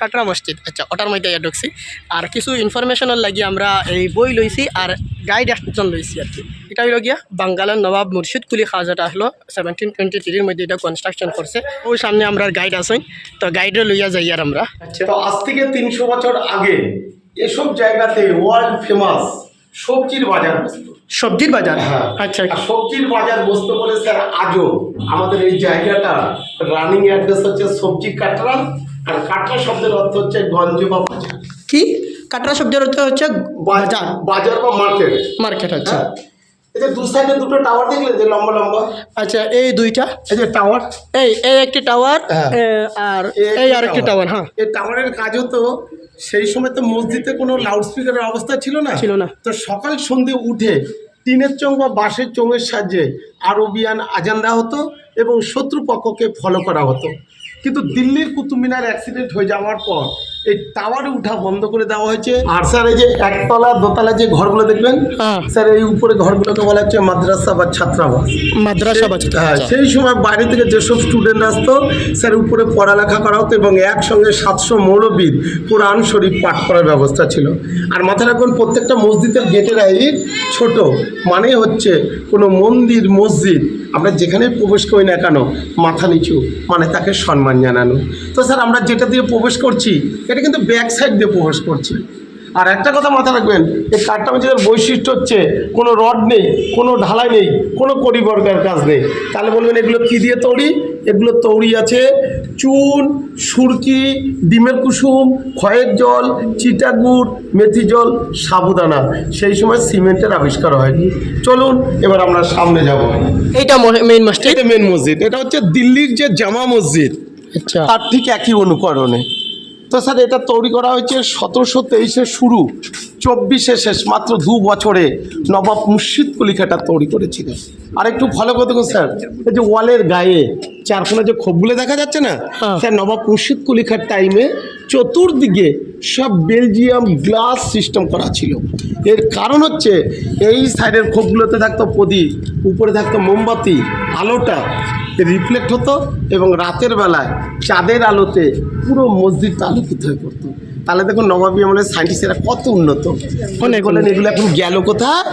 কাটরা মসজিদ, আচ্ছা ওটার মধ্যে ঢুকছি। আর কিছু ইনফরমেশনের লাগি আমরা এই বই লইছি আর গাইড একজন লইছি আর কি। এটা হইল গিয়া বাঙ্গালের নবাব মুর্শিদ কুলি খাঁ যেটা হলো 1723 মধ্যে এটা কনস্ট্রাকশন করছে। ওই সামনে আমরা গাইড আছেন, তো গাইডে লইয়া যাই আর আমরা। আচ্ছা, তো আজ থেকে 300 বছর আগে এসব জায়গাতে ওয়ার্ল্ড ফেমাস সবজির বাজার বসতো। সবজির বাজার, হ্যাঁ, আচ্ছা আর সবজির বাজার বসতে বলে স্যার আজও আমাদের এই জায়গাটা রানিং অ্যাড্রেস হচ্ছে সবজি কাটরা। আর কাটরা শব্দের অর্থ হচ্ছে গঞ্জ বা বাজার। কি কাটরা শব্দের অর্থ হচ্ছে বাজার, বাজার বা মার্কেট। মার্কেট, আচ্ছা। এই যে দু সাইডে দুটো টাওয়ার দেখলেন যে লম্বা লম্বা, আচ্ছা এই দুইটা, এই যে টাওয়ার, এই একটি টাওয়ার আর এই আরেকটি টাওয়ার। হ্যাঁ, এই টাওয়ারের কাজ হতো সেই সময় তো মসজিদে কোনো লাউডস্পিকারের অবস্থা ছিল না। তো সকাল সন্ধে উঠে টিনের চোঙ বা বাঁশের চোঙের সাহায্যে আরবিয়ান আজান দেওয়া হতো এবং শত্রুপক্ষকে ফলো করা হতো। কিন্তু দিল্লির কুতুব মিনার অ্যাক্সিডেন্ট হয়ে যাওয়ার পর এই টাওয়ারে উঠা বন্ধ করে দেওয়া হয়েছে। আর স্যার এই যে একতলা দোতলা যে ঘরগুলো দেখবেন স্যার, এই উপরে ঘরগুলোকে বলা হচ্ছে মাদ্রাসা বা ছাত্রাবাস। মাদ্রাসা বা সেই সময় বাইরে থেকে যেসব স্টুডেন্ট আসতো স্যার উপরে পড়ালেখা করা হতো এবং একসঙ্গে 700 মৌলবীর কোরআন শরীফ পাঠ করার ব্যবস্থা ছিল। আর মাথায় রাখবেন প্রত্যেকটা মসজিদের গেটের হাইট ছোট, মানে হচ্ছে কোনো মন্দির মসজিদ আমরা যেখানে প্রবেশ করি না কেন মাথা নিচু, মানে তাকে সম্মান জানানো। তো স্যার আমরা যেটা দিয়ে প্রবেশ করছি এটা কিন্তু ব্যাক সাইড দিয়ে প্রবেশ করছি। আর একটা কথা মাথায় রাখবেন, এই কাঠটা মসজিদের বৈশিষ্ট্য হচ্ছে কোনো রড নেই, কোনো ঢালাই নেই, কোনো কড়িবর্গার কাজ নেই। তাহলে বলবেন এগুলো কী দিয়ে তৈরি? এগুলো তৈরি আছে চুন, সুরকি, ডিমের কুসুম, খয়ের জল, চিটাগুড়, মেথি জল, সাবুদানা। সেই সময় সিমেন্টের আবিষ্কার হয়নি। চলুন এবার আমরা সামনে যাব। এইটা মেইন মসজিদ, এটা মেন মসজিদ। এটা হচ্ছে দিল্লির যে জামা মসজিদ, আচ্ছা, তার ঠিক একই অনুকরণে। তো স্যার এটা তৈরি করা হয়েছে 1723-এ শুরু, 24-এ শেষ, মাত্র 2 বছরে নবাব মুর্শিদ কুলি খাঁ তৈরি করেছিলেন। আর একটু ফলো করে দেখুন স্যার, এই যে ওয়ালের গায়ে চারকোনা যে খোপগুলো দেখা যাচ্ছে না স্যার, নবাব মুর্শিদ কুলি খাঁর টাইমে চতুর্দিকে সব বেলজিয়াম গ্লাস সিস্টেম করা ছিল। এর কারণ হচ্ছে এই সাইডের খোপগুলোতে থাকতো প্রদীপ, উপরে থাকতো মোমবাতি, আলোটা রিফ্লেক্ট হতো এবং রাতের বেলায় চাঁদের আলোতে পুরো মসজিদটা আলোকিত হয়ে পড়তো। তাহলে দেখুন নবাবী আমলের সায়েন্টিস্টেরা কত উন্নত। বলেন এগুলো এখন গেল কোথায়?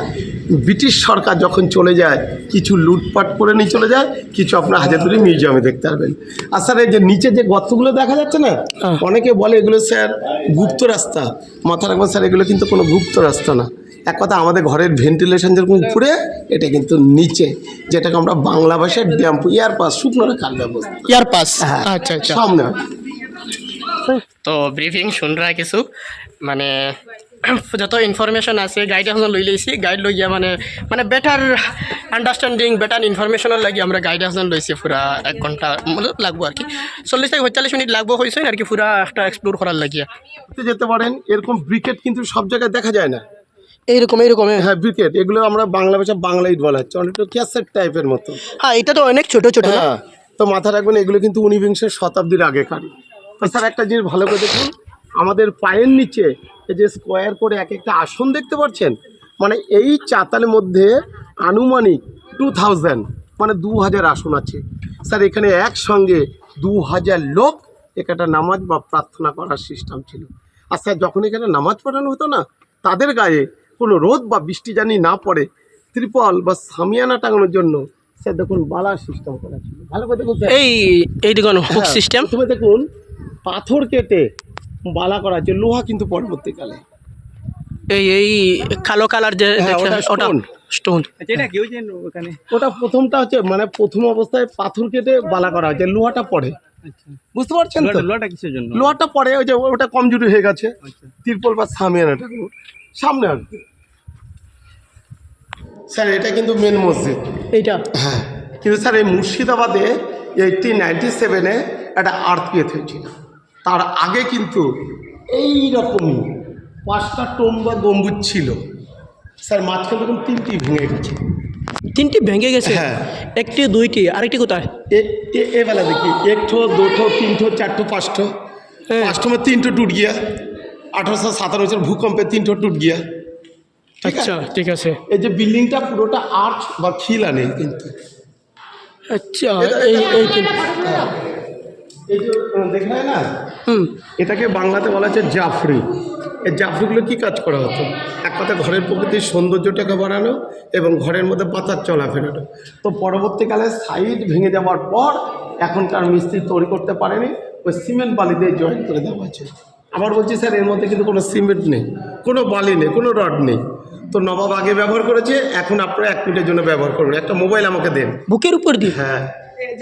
ব্রিটিশ সরকার যখন চলে যায় কিছু লুটপাট করে নিয়ে চলে যায়, কিছু আপনার হাজারদুয়ারি মিউজিয়ামে দেখতে পারবেন। আর স্যার এই যে নিচে যে গর্তগুলো দেখা যাচ্ছে না, অনেকে বলে এগুলো স্যার গুপ্ত রাস্তা। মাথা রাখবেন স্যার, এগুলো কিন্তু কোনো গুপ্ত রাস্তা না। এক কথা আমাদের ঘরের ভেন্টিলেশন যেরকম উপরে, এটা কিন্তু নিচে, যেটাকে আমরা বাংলা ভাষায় ড্যাম্প, এয়ারপাস, শুকনো রাখার ব্যবস্থা, এয়ারপাস। আচ্ছা আচ্ছা, সামনে। তো ব্রিফিং শুনরা কিছু মানে যত ইনফরমেশন আছে গাইড এখন লই লইছি। গাইড লই গিয়া মানে বেটার আন্ডারস্ট্যান্ডিং, বেটার ইনফরমেশনের লাগি আমরা গাইড এখন লইছি। পুরা 1 ঘন্টা লাগবো আর কি, 40-45 মিনিট লাগবো হয়েছে আর কি, পুরা একটা এক্সপ্লোর করার লাগিয়া যেতে পারেন। এরকম ব্রিকেট কিন্তু সব জায়গায় দেখা যায় না। এইরকম হ্যাঁ, ব্রিকেট, এগুলো আমরা বাংলা ভাষা বাংলা ইট বলা হচ্ছে, অনেকটা ক্যাসেট টাইপের মতো। হ্যাঁ, এটা তো অনেক ছোট ছোট। হ্যাঁ, তো মাথা রাখবেন এগুলো কিন্তু 19বিংশ শতাব্দীর আগেকারই। স্যার একটা জিনিস ভালো করে দেখুন, আমাদের পায়ের নিচে এই যে স্কোয়ার করে এক একটা আসন দেখতে পাচ্ছেন, মানে এই চাতালের মধ্যে আনুমানিক 2000 মানে 2000 আসন আছে। স্যার এখানে একসঙ্গে 2000 লোক একটা নামাজ বা প্রার্থনা করার সিস্টেম ছিল। আর স্যার যখন এখানে নামাজ পড়ানো হতো না, তাদের গায়ে কোনো রোদ বা বৃষ্টি জানি না পড়ে, ত্রিপল বা সামিয়ানা টাঙানোর জন্য স্যার দেখুন বালার সিস্টেম করা ছিল। ভালো করে দেখুন এই দেখুন হুক সিস্টেম। প্রথমে দেখুন পাথর কেটে বালা করা আছে, লোহা কিন্তু পরবর্তীকালে এই কালো কালার যে ওটা স্টোন, ওটা প্রথমটা হচ্ছে মানে প্রথম অবস্থায় পাথর কেটে বালা করা হয়েছে, লোহাটা পড়ে। বুঝতে পারছেন তো? লোহাটা কিসের জন্য? লোহাটা পড়ে ওই যে ওটা কমজোরি হয়ে গেছে, তিরপল বা সামিয়ানাটা সামনে আসবে। স্যার এটা কিন্তু মেন মসজিদ এইটা। হ্যাঁ, কিন্তু স্যার এই মুর্শিদাবাদে 1897-এ একটা আর্থকুয়েক হয়েছিল। তার আগে কিন্তু এইরকমই 5টা টোম বা গম্বুজ ছিল। স্যার মাঝখানে দেখুন 3টি ভেঙে গেছে। 3টি ভেঙে গেছে? হ্যাঁ। 1টি 2টি, আরেকটি কোথায়? ए वाला देखिए, 1 ठो 2 ठो 3 ठो 4 ठो 5 ठो, 5 ठो में 3 ठो टूट गया। 1897 भूकंपे 3 ठो टूट गया। আচ্ছা, ঠিক আছে। এই যে বিল্ডিংটা পুরোটা আর্চ বা খিলা নেই কিন্তু। আচ্ছা, এই যে দেখে হয় না, হুম। এটাকে বাংলাতে বলা হচ্ছে জাফরি। এই জাফরিগুলো কী কাজ করা হতো? এক কথা ঘরের প্রকৃতির সৌন্দর্যটাকে বাড়ানো এবং ঘরের মধ্যে পাতার চলাফেরানো। তো পরবর্তীকালে সাইড ভেঙে যাওয়ার পর এখনকার মিস্ত্রি তৈরি করতে পারেনি, ওই সিমেন্ট বালি দিয়ে জয়েন করে দেওয়া হয়েছে। আবার বলছি স্যার এর মধ্যে কিন্তু কোনো সিমেন্ট নেই, কোনো বালি নেই, কোনো রড নেই। তো নবাব আগে ব্যবহার করেছে, এখন আপনারা 1 মিনিটের জন্য ব্যবহার করুন। একটা মোবাইল আমাকে দেন। বুকের উপর দিয়ে? হ্যাঁ,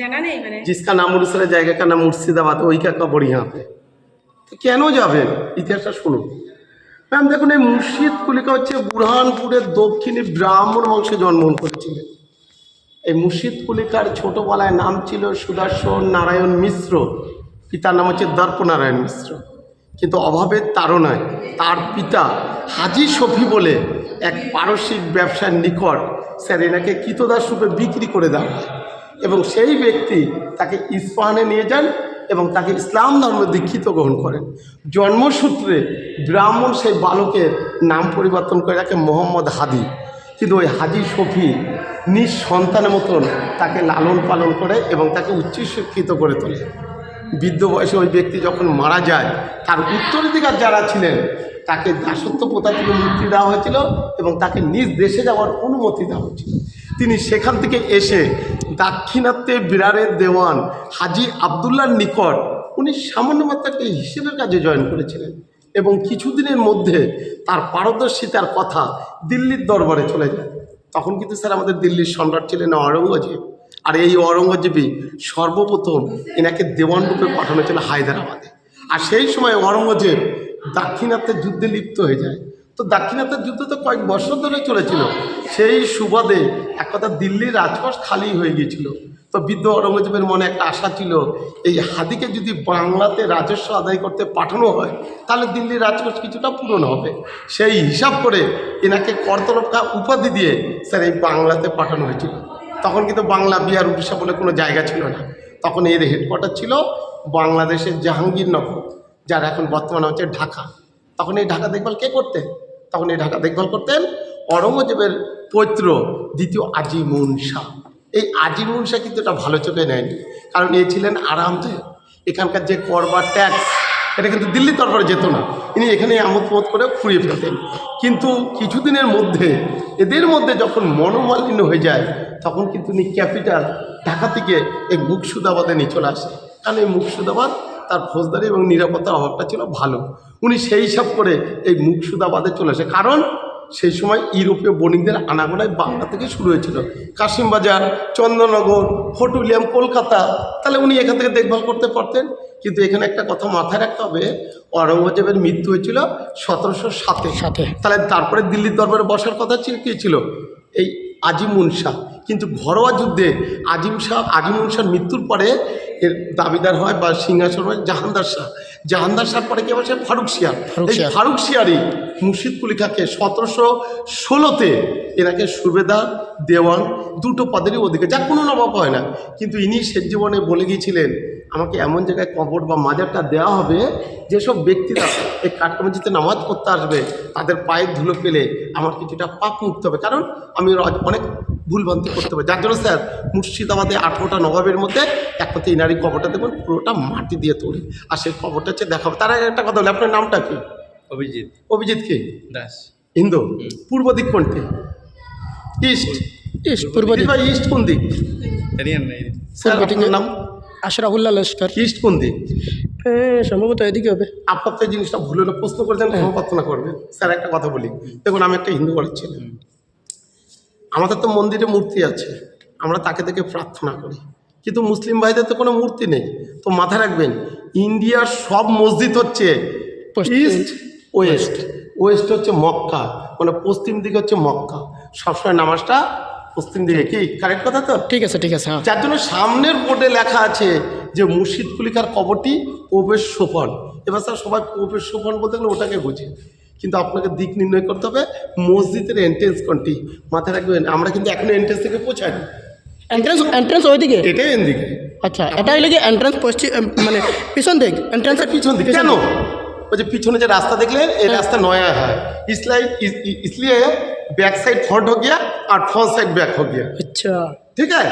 জানা নেই মানে जिसका नाम मुर्शिद জায়গা का नाम मुर्शिदाबाद, ওই का कबर यहाँ पे। তো কেন যাবেন? ইতিহাসটা শুনুন ম্যাম। দেখুন এই মুর্শিদ কুলিকা হচ্ছে বুরহানপুরের দক্ষিণে ব্রাহ্মণ বংশে জন্মগ্রহণ করেছিলেন। এই মুর্শিদ কুলিকার ছোটোবেলায় নাম ছিল সুদর্শন নারায়ণ মিশ্র, পিতার নাম হচ্ছে দর্পনারায়ণ মিশ্র। কিন্তু অভাবের তাড়নায় তার পিতা হাজি শফি বলে এক পারসিক ব্যবসার নিকট স্যার এনাকে কৃতদাস রূপে বিক্রি করে দেওয়া হয় এবং সেই ব্যক্তি তাকে ইস্পাহানে নিয়ে যান এবং তাকে ইসলাম ধর্মে দীক্ষিত গ্রহণ করেন। জন্মসূত্রে ব্রাহ্মণ সেই বালকের নাম পরিবর্তন করে রাখে মোহাম্মদ হাদি। কিন্তু ওই হাজি শফি নিজ সন্তানের মতন তাকে লালন পালন করে এবং তাকে উচ্চশিক্ষিত করে তোলে। বৃদ্ধ বয়সে ওই ব্যক্তি যখন মারা যায়, তার উত্তরাধিকার যারা ছিলেন তাকে দাসত্ব প্রথা থেকে মুক্তি দেওয়া হয়েছিল এবং তাকে নিজ দেশে যাওয়ার অনুমতি দেওয়া হয়েছিল। তিনি সেখান থেকে এসে দাক্ষিণাত্যে বিরারের দেওয়ান হাজি আবদুল্লার নিকট উনি সামান্য মাত্র একটা হিসেবের কাজে জয়েন করেছিলেন এবং কিছুদিনের মধ্যে তার পারদর্শিতার কথা দিল্লির দরবারে চলে যায়। তখন কিন্তু স্যার আমাদের দিল্লির সম্রাট ছিলেন অরঙ্গজেব, আর এই অরঙ্গজেবই সর্বপ্রথম এনাকে দেওয়ান রূপে পাঠানো ছিল হায়দ্রাবাদে। আর সেই সময় অরঙ্গজেব দাক্ষিণাত্যের যুদ্ধে লিপ্ত হয়ে যায়। তো দাক্ষিণাত্যের যুদ্ধ তো কয়েক বছর ধরে চলেছিল, সেই সুবাদে এক কথা দিল্লির রাজকোষ খালি হয়ে গিয়েছিল। তো বৃদ্ধ অরঙ্গজেবের মনে একটা আশা ছিল, এই হাদিকে যদি বাংলাতে রাজস্ব আদায় করতে পাঠানো হয় তাহলে দিল্লির রাজকোষ কিছুটা পূরণ হবে। সেই হিসাব করে এনাকে করতরফা উপাধি দিয়ে স্যার এই বাংলাতে পাঠানো হয়েছিল। তখন কিন্তু বাংলা, বিহার, উড়িষ্যা বলে কোনো জায়গা ছিল না। তখন এর হেডকোয়ার্টার ছিল বাংলাদেশের জাহাঙ্গীরনগর, যার এখন বর্তমানে হচ্ছে ঢাকা। তখন এই ঢাকা দেখভাল কে করতেন? তখন এই ঢাকা দেখভাল করতেন অরঙ্গজেবের পৌত্র দ্বিতীয় আজিমুন শাহ। এই আজিমুন শাহ কিন্তু এটা ভালো চোখে নেয়নি, কারণ এ ছিলেন আরামদায়ক। এখানকার যে কর বা ট্যাক্স এটা কিন্তু দিল্লির দরবারে যেত না, ইনি এখানে আমোদ প্রমোদ করে ফুরিয়ে ফেলতেন। কিন্তু কিছুদিনের মধ্যে এদের মধ্যে যখন মনোমালিন্য হয়ে যায়, তখন কিন্তু উনি ক্যাপিটাল ঢাকা থেকে এই মুর্শিদাবাদে নিয়ে চলে আসে। কারণ এই মুর্শিদাবাদ তার ফৌজদারি এবং নিরাপত্তার অভাবটা ছিল ভালো। উনি সেই হিসাব করে এই মুর্শিদাবাদে চলে আসে, কারণ সেই সময় ইউরোপীয় বণিকদের আনাগোনায় বাংলা থেকে শুরু হয়েছিল। কাশিমবাজার, চন্দ্রনগর, ফোর্ট উইলিয়াম, কলকাতা, তাহলে উনি এখান থেকে দেখভাল করতে পারতেন। কিন্তু এখানে একটা কথা মাথায় রাখতে হবে, অরঙ্গজেবের মৃত্যু হয়েছিল 1707-এ। তাহলে তারপরে দিল্লির দরবারে বসার কথা ছিল কী ছিল? এই আজিমুন শাহ। কিন্তু ঘরোয়া যুদ্ধে আজিমুন শাহর মৃত্যুর পরে এর দাবিদার হয় বা সিংহাসন হয় জাহানদার শাহ। জাহানদার শাহর পরে কে বসে? ফারুক শিয়ার। এই ফারুক শিয়ারই মুর্শিদ কুলিকাকে 1716-তে এনাকে সুবেদার, দেওয়ান দুটো পদেরই অধিকার, যা কোনো নবাব হয় না। কিন্তু ইনি শেষ জীবনে বলে গিয়েছিলেন, আমাকে এমন জায়গায় কবর বা মাজারটা দেওয়া হবে যেসব ব্যক্তিরা এই কাঠমসজিদে নামাজ পড়তে আসবে তাদের পায়ের ধুলো পেলে আমার কিছুটা পাপ মুক্ত হবে, কারণ আমি অনেক ভুলভ্রান্তি করতে পারি। যার জন্য স্যার মুর্শিদাবাদে 18টা নবাবের মধ্যে একমাত্র ইনারি কবরটা দেখুন পুরোটা মাটি দিয়ে তৈরি, আর সেই কবরটা হচ্ছে দেখাবো। তার আগে একটা কথা বলি, আপনার নামটা কি? অভিজিৎ অভিজিৎ কি দাস। হিন্দু? পূর্ব দিক কোনটি? ইস্ট। ইস্ট, পূর্ব দিক। ইস্ট কোন দিক? স্যার আপনার নাম? আশরাফুল্লাহ লস্কর। ইস্ট কোন দিক? সম্ভবত এদিকে হবে। আপনার তো এই জিনিসটা ভুল হলে প্রশ্ন করেছেন, ক্ষমা করবেন। স্যার একটা কথা বলি, দেখুন আমি একটা হিন্দু বাড়ির ছেলে, আমাদের তো মন্দিরে মূর্তি আছে, আমরা তাকে দেখে প্রার্থনা করি, কিন্তু মুসলিম ভাইদের তো কোনো মূর্তি নেই। তো মাথায় রাখবেন, ইন্ডিয়ার সব মসজিদ হচ্ছে ইস্ট ওয়েস্ট। ওয়েস্ট হচ্ছে মক্কা, মানে পশ্চিম দিকে হচ্ছে মক্কা, সবসময় নামাজটা পশ্চিম দিকে। কি কারেক্ট কথা তো? ঠিক আছে, ঠিক আছে। হ্যাঁ, যার জন্য সামনের বোর্ডে লেখা আছে যে মুর্শিদ কুলিকার কবরটি প্রবেশ সোপান। এবার স্যার সবাই প্রবেশ সোপান বলতে গেলে ওটাকে বোঝে, কিন্তু আপনাকে দিক নির্ণয় করতে হবে মসজিদের এন্ট্রেন্স কোনটি। মাথায় রাখবেন, আমরা কিন্তু এখনো এন্ট্রেন্স থেকে পৌঁছাইনি। এন্ট্রেন্স ওইদিকে? এটাই এদিকে। আচ্ছা, এটাই লেগে এন্ট্রেন্স পশ্চিম, মানে পিছন দিক। এন্ট্রেন্সের পিছন দিকে কেন? ওই যে পিছনে যে রাস্তা দেখলেন, এই রাস্তা নয়া হয়, इसलिए बैक साइड फ्रंट हो गया और फ्रंट साइड बैक हो गया। अच्छा, ठीक है,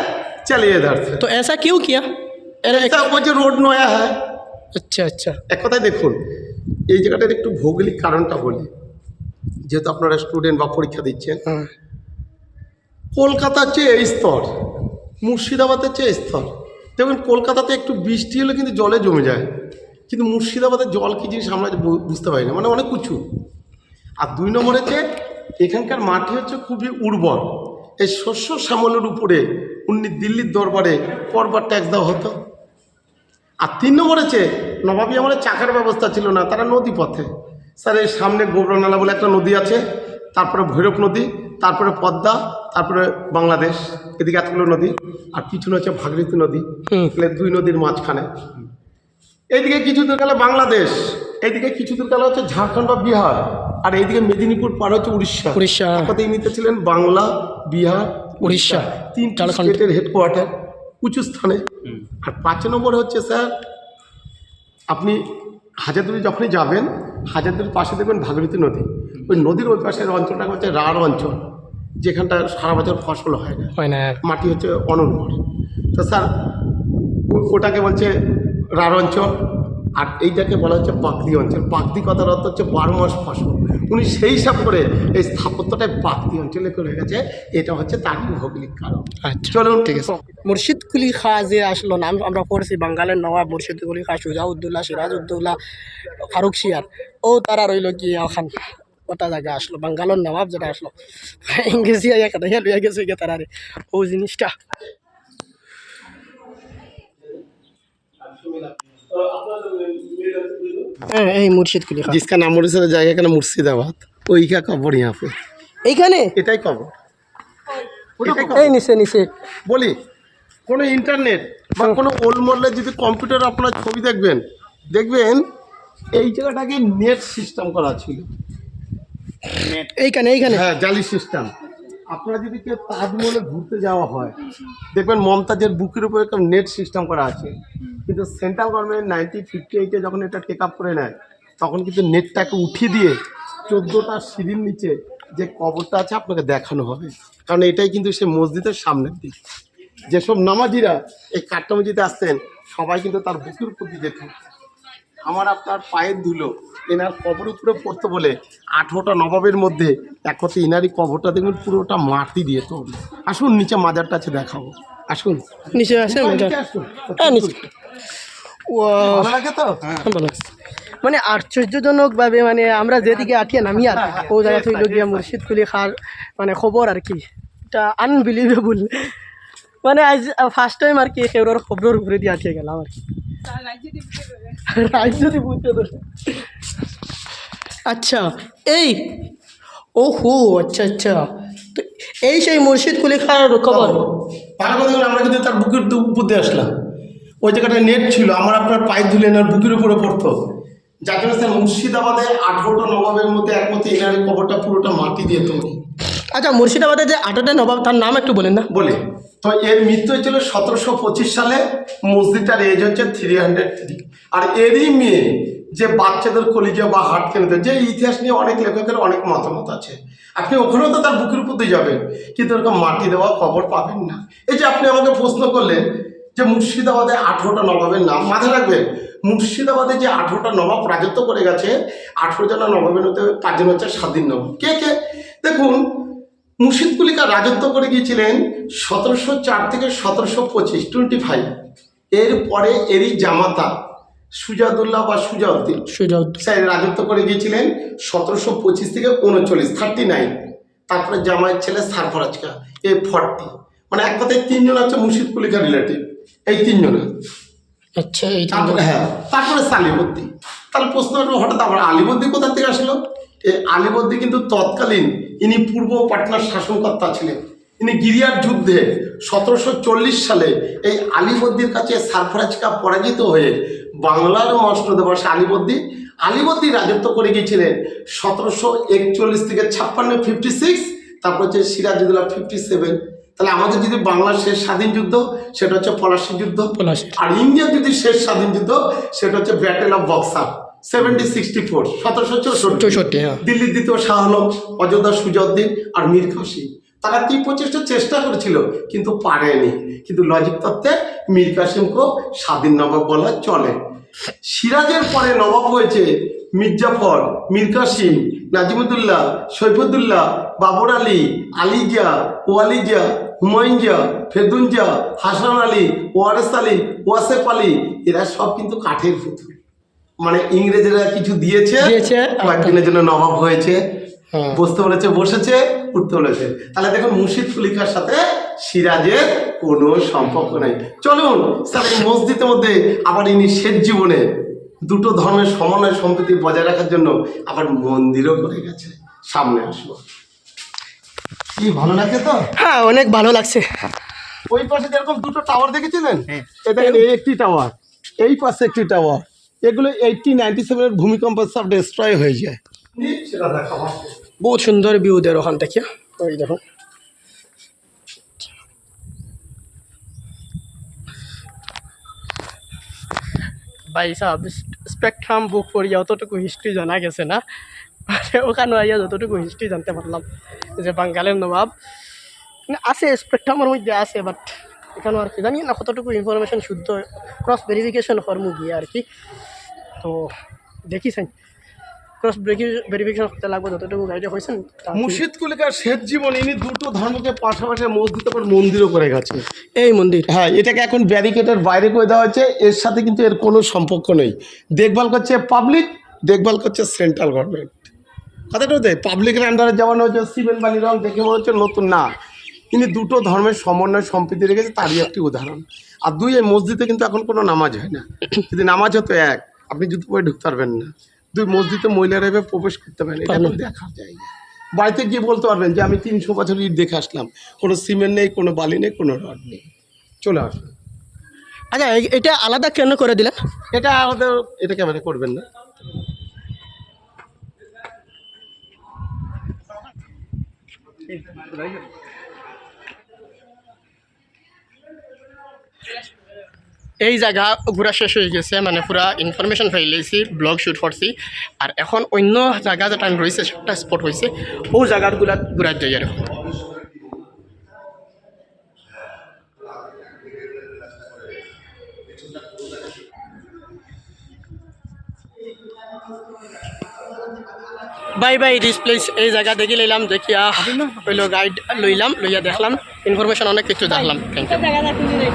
चलिए इधर से। तो ऐसा क्यों किया? ऐसा वो जो रोड नया है। আচ্ছা আচ্ছা এক কথায় দেখুন, এই জায়গাটার একটু ভৌগোলিক কারণটা বলি, যেহেতু আপনারা স্টুডেন্ট বা পরীক্ষা দিচ্ছেন। হ্যাঁ কলকাতার চেয়ে এই স্তর, মুর্শিদাবাদের চেয়ে এই স্তর। দেখুন কলকাতাতে একটু বৃষ্টি হলে কিন্তু জলে জমে যায়, কিন্তু মুর্শিদাবাদের জল কী জিনিস আমরা বুঝতে পারি না, মানে অনেক উঁচু। আর 2 নম্বর হচ্ছে এখানকার মাটি হচ্ছে খুবই উর্বর। এই শস্য শ্যামলের উপরে দিল্লির দরবারে করবার ট্যাক্স দেওয়া হতো। আর 3 নম্বর হচ্ছে নবাবী আমলে চাকার ব্যবস্থা ছিল না, তারা নদী পথে। স্যার এই সামনে গোবরনালা বলে একটা নদী আছে, তারপরে ভৈরব নদী, তারপরে পদ্মা, তারপরে বাংলাদেশ, এদিকে এতগুলো নদী, আর পিছনে হচ্ছে ভাগীরথী নদী। তাহলে 2 নদীর মাঝখানে। এইদিকে কিছু দূর গেলে বাংলাদেশ, এইদিকে কিছু দূর গেলে হচ্ছে ঝাড়খণ্ড বা বিহার, আর এইদিকে মেদিনীপুর পার হচ্ছে উড়িষ্যা। উড়িষ্যা কথাই নিতে ছিলেন বাংলা, বিহার, উড়িষ্যা, 3টি ঝাড়খণ্ড। স্টেটের হেডকোয়ার্টার উঁচু স্থানে। আর 5 নম্বর হচ্ছে স্যার, আপনি হাজারদুয়ারি যখনই যাবেন, হাজারদুয়ারির পাশে দেখবেন ভাগীরথী নদী। ওই নদীর ওই পাশের অঞ্চলটা হচ্ছে রাঢ় অঞ্চল, যেখানটা সারা বছর ফসল হয় না, হয় না। মাটি হচ্ছে অনুর্বর। তো স্যার ওটাকে বলছে রাঢ় অঞ্চল, আর এইটাকে বলা হচ্ছে পাকদি অঞ্চল। পাকদি কথার অর্থ হচ্ছে 12 মাস ফসল। উনি সেই হিসাব করে এই স্থাপত্যটাই পাকদি অঞ্চলে করে গেছে। এটা হচ্ছে তার ভৌগোলিক কারণ। আচ্ছা চলুন ঠিক আছে। মুর্শিদ কুলি খাঁ যে আসলো, নাম আমরা পড়ছি বাঙ্গালের নবাব মুর্শিদ কুলি খাঁ, সুজাউদ্দৌলা, সিরাজউদ্দৌলা, ফারুক শিয়ার, ও তারা রইল কি ওখান ওটা জায়গা আসলো বাঙ্গালের নবাব যেটা আসলো, ইংরেজি একটা লইয়া গেছে গিয়ে তারা ও জিনিসটা। হ্যাঁ এই মুর্শিদ কুলি খাঁ जिसका नाम मुर्शिद जाएगा का नाम मुर्शिदाबाद, वही का कबर यहाँ पे, এইখানে এটাই কবর। এই নিচে নিচে বলি কোনো ইন্টারনেট বা কোনো ওল্ড মডেলের যদি কম্পিউটার আপনার ছবি দেখবেন, দেখবেন এই জায়গাটাকে নেট সিস্টেম করা ছিল। এইখানে এইখানে হ্যাঁ, জালি সিস্টেম। আপনারা যদি কেউ তাজমহলে ঘুরতে যাওয়া হয়, দেখবেন মমতাজের বুকের উপরে একটা নেট সিস্টেম করা আছে। কিন্তু সেন্ট্রাল গভর্নমেন্ট 1958-এ যখন এটা টেক আপ করে নেয়, তখন কিন্তু নেটটাকে উঠিয়ে দিয়ে 14টা সিঁড়ির নিচে যে কবরটা আছে আপনাকে দেখানো হবে। কারণ এটাই কিন্তু সে মসজিদের সামনের দিক। যেসব নামাজিরা এই কাট্টা মসজিদে আসতেন, সবাই কিন্তু তার বুকের উপর দিয়ে যেতেন। আমার আপনার পায়ের ধুলো এনার কবর উপরে পড়তো বলে 18টা নবাবের মধ্যে এক কথা এনারই কবরটা দেখবেন পুরোটা মাটি দিয়ে তৈরি। আসুন নিচে মাজারটা আছে দেখাবো, আসুন নিচে আছে নিচে আসুন। হ্যাঁ নিচে। ভালো লাগে তো? ভালো মানে আশ্চর্যজনকভাবে, মানে আমরা যেদিকে আঠিয়া নামি আর ও জায়গা থেকে গিয়া মুর্শিদ কুলি খার মানে খবর আর কি, এটা আনবিলিভেবল। মানে আজ ফার্স্ট টাইম আর কি সেওর খবরের উপরে দিয়ে আঠিয়ে গেলাম আর কি, রাজ্য যদি বুঝতে ধরে। আচ্ছা এই ও হো আচ্ছা আচ্ছা, তো এই সেই মুর্শিদ কুলি খার খবর। ভালো কথা বলে আমরা কিন্তু তার বুকের উপর দিয়ে আসলাম। ওই জায়গাটা নেট ছিল, আমার আপনার পায়ের ধুলে এনার বুকের উপরে পড়তো। যার জন্য স্যার মুর্শিদাবাদে 18টা নবাবের মধ্যে একমতে এনার কবরটা পুরোটা মাটি দিয়ে তৈরি। আচ্ছা মুর্শিদাবাদের যে 8টা নবাব তার নাম একটু বলেন না। বলে তো এর মৃত্যু হয়েছিল 1725 সালে। মসজিদটার এজ হচ্ছে 303। আর এরই মেয়ে যে বাচ্চাদের কলিজা বা হাট কেন্দ্র, যে ইতিহাস নিয়ে অনেক লেখকের অনেক মতামত আছে। আপনি ওখানেও তো তার বুকের উপর দিয়ে যাবেন, কিন্তু ওরকম মাটি দেওয়া কবর পাবেন না। এই যে আপনি আমাকে প্রশ্ন করলেন যে মুর্শিদাবাদে 18টা নবাবের নাম, মাথায় রাখবেন মুর্শিদাবাদে যে 18টা নবাব রাজত্ব করে গেছে, 18 জন নবাবের মধ্যে 5 জন হচ্ছে স্বাধীন নবাব। কে কে দেখুন, মুর্শিদ কুলি খাঁ রাজত্ব করে গিয়েছিলেন 1704 থেকে 1725, 25। এরপরে এরই জামাতা সুজাউদ্দৌলা বা সুজাউদ্দিন স্যার রাজত্ব করে গিয়েছিলেন 1725 থেকে 39, 39। তারপরে জামাইয়ের ছেলে সারফরাজ খাঁ, 40। মানে এক কথায় 3 জন হচ্ছে মুর্শিদ কুলি খাঁ রিলেটিভ, এই 3 জন। আচ্ছা এই তারপরে হ্যাঁ, তারপরে সালিবদ্দি। তাহলে প্রশ্ন হলো হঠাৎ আবার আলিবর্দী কোথা থেকে আসলো? এই আলিবর্দী কিন্তু তৎকালীন ইনি পূর্ব পাটনার শাসনকর্তা ছিলেন। ইনি গিরিয়ার যুদ্ধে 1740 সালে এই আলিবর্দীর কাছে সারফরাজ খাঁ পরাজিত হয়ে বাংলার মসনদে বসে আলিবর্দী রাজত্ব করে গিয়েছিলেন 1741 থেকে 56, 56। তারপর হচ্ছে সিরাজউদ্দৌলা 57। তাহলে আমাদের যদি বাংলার শেষ স্বাধীন যুদ্ধ সেটা হচ্ছে পলাশী যুদ্ধ, আর ইন্ডিয়ার যদি শেষ স্বাধীন যুদ্ধ সেটা হচ্ছে ব্যাটেল অফ বক্সার 1764, 1764। দিল্লির দ্বিতীয় শাহ আলম, অযোধ্যা সুজাউদ্দিন আর মীর কাসিম। তারা তীব্রচেষ্ট চেষ্টা করেছিল কিন্তু পারেনি। কিন্তু লজিক তত্ত্বে মীর কাসিমকেও স্বাধীন নবাব বলা চলে। সিরাজের পরে নবাব হয়েছে মির্জাফর, মীর কাসিম, নাজিমুদ্দৌলা, সৈফুদ্দৌলা, বাবর আলী, আলিজা, ওয়ালিজা, হুমায়ুন জা, ফেরদুন জা, হাসান আলী, ওয়ারেস আলী, ওয়াসেফ আলী, এরা সব কিন্তু কাঠের পুতুল। মানে ইংরেজরা কিছু দিয়েছে, কয়েকদিনের জন্য নবাব হয়েছে, বসতে বলেছে বসেছে, উঠতে বলেছে। তাহলে দেখুন মুর্শিদ কুলি খাঁর সাথে সিরাজের কোনো সম্পর্ক নেই। চলুন স্যার এই মসজিদের মধ্যে আবার ইনি শেষ জীবনে দুটো ধর্মের সমন্বয় সম্প্রীতি বজায় রাখার জন্য আবার মন্দিরও করে গেছে। সামনে আসবো। কি ভালো লাগে তো? হ্যাঁ, অনেক ভালো লাগছে। ওই পাশে যেরকম দুটো টাওয়ার দেখেছিলেন, এটা এই একটি টাওয়ার, এই পাশে একটি টাওয়ার, এগুলো 1897 ভূমিকম্প সব ডিস্ট্রয় হয়ে যায়। সেটা দেখা বহুত সুন্দর ভিউ দের ওখান থেকে। ওই দেখুন ভাই সাহেব, স্পেকট্রাম বুক করিয়া অতটুকু হিস্ট্রি জানা গেছে না, মানে ওখানে আইয়া যতটুকু হিস্ট্রি জানতে পারলাম যে বাঙ্গালের নবাব আছে, স্পেকট্রামের মধ্যে আছে, বাট এখানেও আর কি জানি না কতটুকু ইনফরমেশন শুদ্ধ, ক্রস ভেরিফিকেশন কর্ম গিয়ে আর কি। তো দেখি চাই ক্রস ভেরিফিকেশন করতে লাগবে যতটুকু গাইডে হয়েছেন। মুর্শিদ কুলি খাঁর শেষ জীবন ইনি দুটো ধর্মকে পাশাপাশি মসজিদ আবার মন্দিরও করে গেছে। এই মন্দির, হ্যাঁ, এটাকে এখন ব্যারিকেডের বাইরে করে দেওয়া হয়েছে, এর সাথে কিন্তু এর কোনো সম্পর্ক নেই। দেখভাল করছে পাবলিক, দেখভাল করছে সেন্ট্রাল গভর্নমেন্ট। কথাটা দেয় পাবলিকের আন্ডারে যেমন হচ্ছে সিমেন্ট বালি রং দেখে মনে হচ্ছে নতুন না, কিন্তু দুটো ধর্মের সমন্বয় সম্প্রীতি রেখেছে, তারই একটি উদাহরণ। আর দুই, এই মসজিদে কিন্তু এখন কোনো নামাজ হয় না। যদি নামাজ হতো এক, আপনি জুতো পরে ঢুকতে পারবেন না। দুই, মসজিদে মহিলারা এভাবে প্রবেশ করতে পারেন, এটা এখন দেখা যায়। বাড়িতে গিয়ে বলতে পারবেন যে আমি 300 বছর ইট দেখে আসলাম, কোনো সিমেন্ট নেই, কোনো বালি নেই, কোনো রড নেই। চলে আসুন। আচ্ছা এটা আলাদা কেন করে দিলেন? এটা আমাদের, এটা ক্যামেরা করবেন না। এই জায়গা ঘোরা শেষ হয়ে গেছে, মানে পুরা ইনফরমেশন পাই লেছি, ব্লগ শ্যুট করছি। আর এখন অন্য জায়গা যেটা রয়েছে সেটা স্পট হয়েছে, ও জায়গাগুলা ঘোরার জায়গা। Bye bye this place. এই জায়গা দেখি লইলাম, দেখিয়া হইলো গাইড লইলাম, লইয়া দেখলাম, ইনফরমেশন অনেক কিছু জানলাম। Thank you.